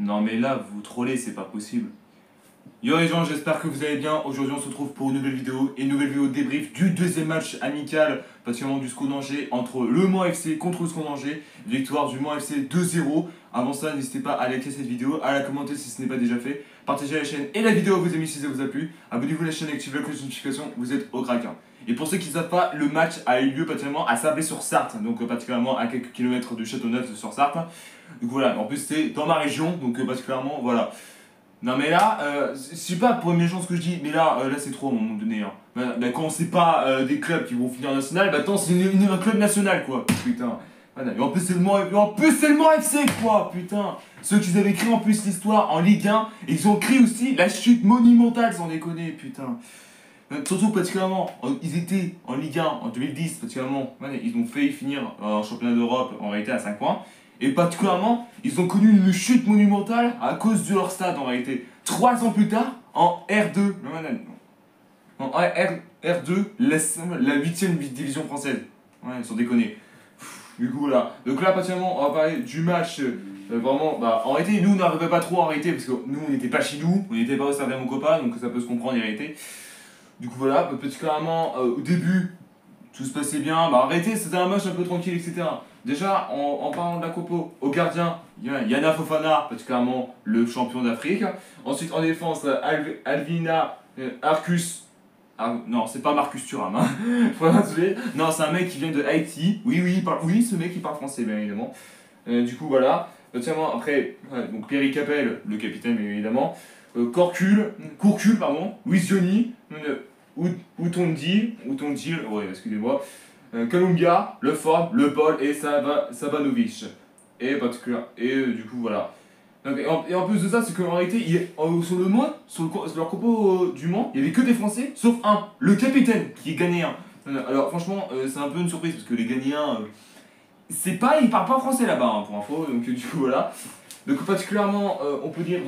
Non mais là, vous trollez, c'est pas possible. Yo les gens, j'espère que vous allez bien. Aujourd'hui, on se retrouve pour une nouvelle vidéo. Et une nouvelle vidéo de débrief du deuxième match amical, particulièrement du SCO d'Angers, entre le Mans FC contre le SCO d'Angers. Victoire du Mans FC 2-0. Avant ça, n'hésitez pas à liker cette vidéo, à la commenter si ce n'est pas déjà fait. Partagez la chaîne et la vidéo à vos amis si ça vous a plu. Abonnez-vous à la chaîne et activez la cloche de notification, vous êtes au craquin. Et pour ceux qui ne savent pas, le match a eu lieu particulièrement à Sablé-sur-Sarthe, donc particulièrement à quelques kilomètres de Châteauneuf-sur-Sarthe. Donc voilà, en plus c'est dans ma région, donc particulièrement voilà. Non mais là, je sais pas pour méchant ce que je dis, mais là c'est trop à un moment donné. Hein. Bah, quand c'est pas des clubs qui vont finir en national, bah attends c'est un club national quoi, putain. Voilà. Et en plus c'est le Mans FC quoi, putain. Ceux qui avaient créé en plus l'histoire en Ligue 1, et ils ont créé aussi la chute monumentale sans déconner, putain. Surtout particulièrement, ils étaient en Ligue 1 en 2010, particulièrement, ils ont failli finir en championnat d'Europe en réalité à 5 points. Et particulièrement, ils ont connu une chute monumentale à cause de leur stade en réalité. 3 ans plus tard, en R2, en R2, la 8ème division française. Ouais, sans déconner. Du coup, voilà. Donc là, particulièrement, on va parler du match. Vraiment, bah, en réalité, nous, on n'arrivait pas trop en réalité, parce que nous, on n'était pas chez nous, on n'était pas au stade de mon copain, donc ça peut se comprendre en réalité. Du coup, voilà, particulièrement, au début, tout se passait bien. Bah, en réalité, c'était un match un peu tranquille, etc. Déjà, en parlant de la Copo, au gardien, il y a Yana Fofana, particulièrement le champion d'Afrique. Ensuite, en défense, Alvina Arcus. Ah, non, c'est pas Marcus Thuram. Hein. Non, c'est un mec qui vient de Haïti. Oui, ce mec, il parle français, bien évidemment. Du coup, voilà. Notamment, après, donc Pierre Capel, le capitaine, bien évidemment. Courcul, pardon. Louis Zioni. Outondi, ouais, excusez-moi. Kalunga, Le Ford, Le Paul et Sabanovic. Et du coup, voilà. Donc, et en plus de ça, c'est qu'en réalité, sur le Mans, sur leur compo du Mans, il n'y avait que des Français, sauf un, le capitaine, qui est ghanéen. Alors, franchement, c'est un peu une surprise, parce que les Ghanéens, ils parlent pas français là-bas, hein, pour info, donc du coup, voilà. Donc, particulièrement, on peut dire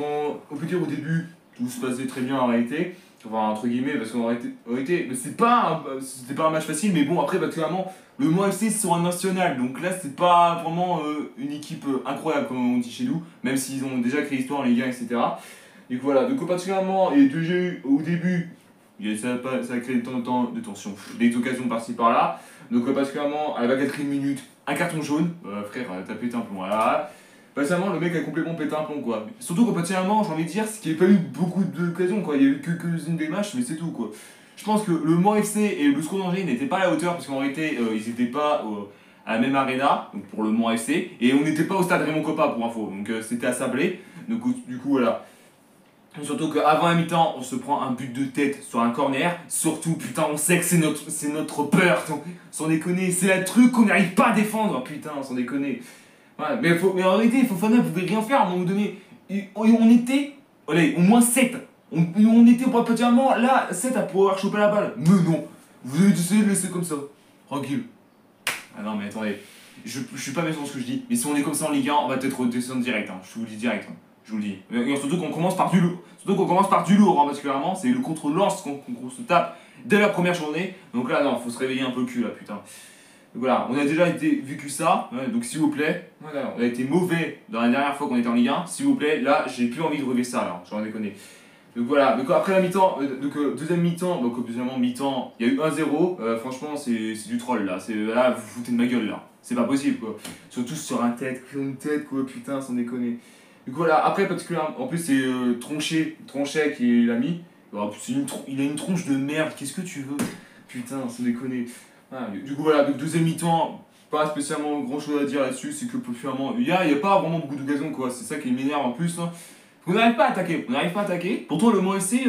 au début, tout se passait très bien en réalité. Enfin, entre guillemets, parce qu'en réalité c'était pas un match facile, mais bon, après, particulièrement, le Mans FC sont un national, donc là, c'est pas vraiment une équipe incroyable, comme on dit chez nous, même s'ils ont déjà créé l'histoire en Ligue 1, etc. Donc voilà, donc particulièrement, et au début, ça a créé de temps en temps de tension, des occasions par-ci par-là, donc particulièrement, à la 4ème minute, un carton jaune, frère, t'as pété un plomb, voilà. Particulièrement, le mec a complètement pété un plomb, quoi. Surtout que, particulièrement, j'ai envie de dire, c'est qu'il n'y a pas eu beaucoup d'occasions, quoi. Il y a eu quelques-unes des matchs, mais c'est tout, quoi. Je pense que le Mans FC et le SCO d'Angers n'étaient pas à la hauteur, parce qu'en réalité, ils n'étaient pas à la même arena, donc pour le Mans FC, et on n'était pas au stade Raymond Kopa, pour info. Donc c'était à Sablé, donc du coup, voilà. Et surtout qu'avant la mi-temps, on se prend un but de tête sur un corner. Surtout, putain, on sait que c'est notre peur, sans déconner. C'est le truc qu'on n'arrive pas à défendre, putain, sans déconner. Ouais, mais en réalité, Fofana ne pouvait rien faire à un moment donné. On était, allez, au moins 7. On était particulièrement là, 7 à pouvoir choper la balle. Mais non, vous avez décidé de laisser comme ça. Tranquille. Ah non, mais attendez, je suis pas méchant dans ce que je dis, mais si on est comme ça en Ligue 1, on va peut-être descendre direct. Hein. Je vous le dis direct. Hein. Je vous le dis. Et surtout qu'on commence par du lourd. Hein, particulièrement. C'est le contre-lance qu'on se tape dès la première journée. Donc là, non, faut se réveiller un peu le cul là, putain. Donc voilà, on a déjà vécu ça, donc s'il vous plaît, voilà, on a été mauvais dans la dernière fois qu'on était en Ligue 1, s'il vous plaît, là j'ai plus envie de revivre ça, là, j'en ai déconné. Donc voilà, donc après la mi-temps, deuxième mi-temps, donc deuxièmement mi-temps, il y a eu 1-0, franchement c'est du troll là, là vous foutez de ma gueule là, c'est pas possible quoi, surtout sur une tête quoi, putain, sans déconner. Donc voilà, après particulièrement, en plus c'est Tronchet qui l'a mis, il a une tronche de merde, qu'est-ce que tu veux, putain, sans déconner. Ah, du coup voilà, donc deuxième mi-temps, pas spécialement grand chose à dire là-dessus, c'est que particulièrement, il y a pas vraiment beaucoup d'occasions quoi, c'est ça qui m'énerve en plus. Hein. On n'arrive pas à attaquer, pourtant le Mans FC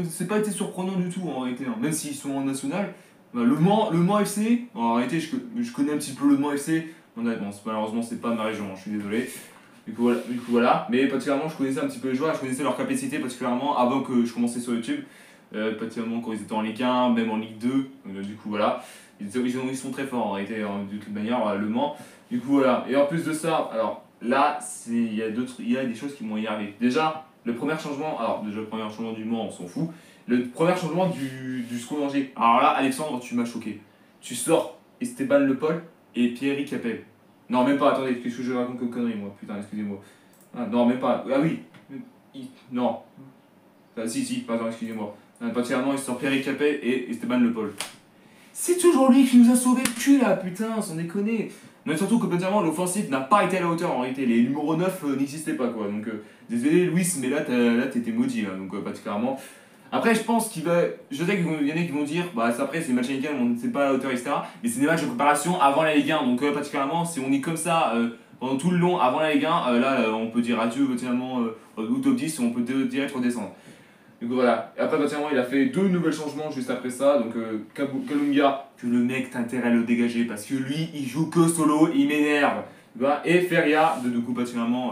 c'est pas été surprenant du tout en réalité, hein. Même s'ils sont en national, le Mans FC, en réalité je connais un petit peu le Mans FC, malheureusement c'est pas de ma région, je suis désolé. Du coup voilà, mais particulièrement je connaissais un petit peu les joueurs, je connaissais leur capacité particulièrement avant que je commençais sur YouTube. Particulièrement quand ils étaient en Ligue 1, même en Ligue 2, du coup voilà, ils sont très forts en réalité, hein, de toute manière, le Mans, du coup voilà, et en plus de ça, alors là, il y a des choses qui m'ont énervé. Déjà, le premier changement du Mans, on s'en fout, le premier changement du SCO d'Angers, alors là, Alexandre, tu m'as choqué, tu sors Esteban Le Paul et Pierre Capel. Non, même pas, attendez, qu'est-ce que je raconte comme connerie, moi? Putain, excusez-moi. Ah, non, même pas. Ah oui. Non. Ah, si, pardon, excusez-moi. Particulièrement, il sort Pierre Capet et Esteban Le Paul. C'est toujours lui qui nous a sauvé le cul là, putain, sans déconner. Mais surtout que particulièrement l'offensive n'a pas été à la hauteur en réalité. Les numéros 9 n'existaient pas quoi. Donc désolé Louis, mais là t'étais maudit là. Donc particulièrement. Après je pense qu'il va. Je sais qu'il y en a qui vont dire, bah après c'est des matchs amicaux, on ne sait pas à la hauteur, etc. Mais c'est des matchs de préparation avant la Ligue 1. Donc particulièrement si on est comme ça pendant tout le long avant la Ligue 1, là on peut dire adieu particulièrement au top 10 et on peut direct redescendre. Donc voilà, et après particulièrement il a fait 2 nouveaux changements juste après ça, donc Kalunga, que le mec t'as intérêt à le dégager parce que lui il joue que solo, il m'énerve, et Feria, de coup particulièrement,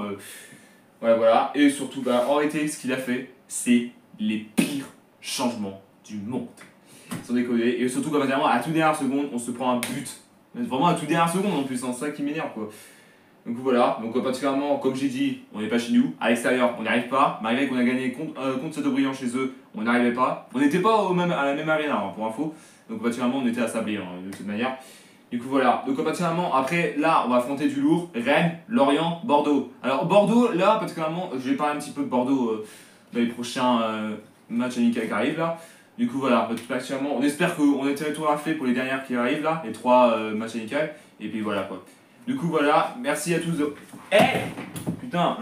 voilà, et surtout en réalité ce qu'il a fait, c'est les pires changements du monde, sans déconner, et surtout particulièrement à toute dernière seconde on se prend un but, vraiment à toute dernière seconde en plus, c'est ça qui m'énerve quoi. Donc voilà, donc particulièrement, comme j'ai dit, on n'est pas chez nous, à l'extérieur on n'y arrive pas, malgré qu'on a gagné contre Châteaubriand chez eux, on n'y arrivait pas. On n'était pas à la même arena, hein, pour info, donc particulièrement on était à Sablé, hein, de toute manière. Du coup voilà, donc particulièrement après là on va affronter du lourd, Rennes, Lorient, Bordeaux. Alors Bordeaux, là particulièrement, je vais parler un petit peu de Bordeaux dans les prochains matchs amicaux qui arrivent là. Du coup voilà, particulièrement, on espère qu'on a territoire fait pour les dernières qui arrivent là, les 3 matchs amicaux, et puis voilà quoi. Du coup voilà, merci à tous de... Putain,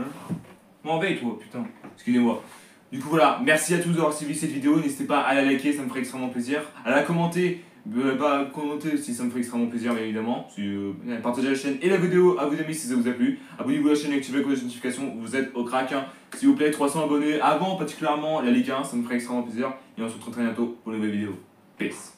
m'enveille toi, putain, excusez-moi. Du coup voilà, merci à tous d'avoir suivi cette vidéo, n'hésitez pas à la liker, ça me ferait extrêmement plaisir. À la commenter, commenter si ça me ferait extrêmement plaisir bien évidemment. Partagez la chaîne et la vidéo à vos amis si ça vous a plu. Abonnez-vous à la chaîne et activez la cloche de notification, vous êtes au crack. S'il vous plaît, 300 abonnés avant particulièrement la Ligue 1, ça me ferait extrêmement plaisir. Et on se retrouve très bientôt pour une nouvelle vidéo. Peace.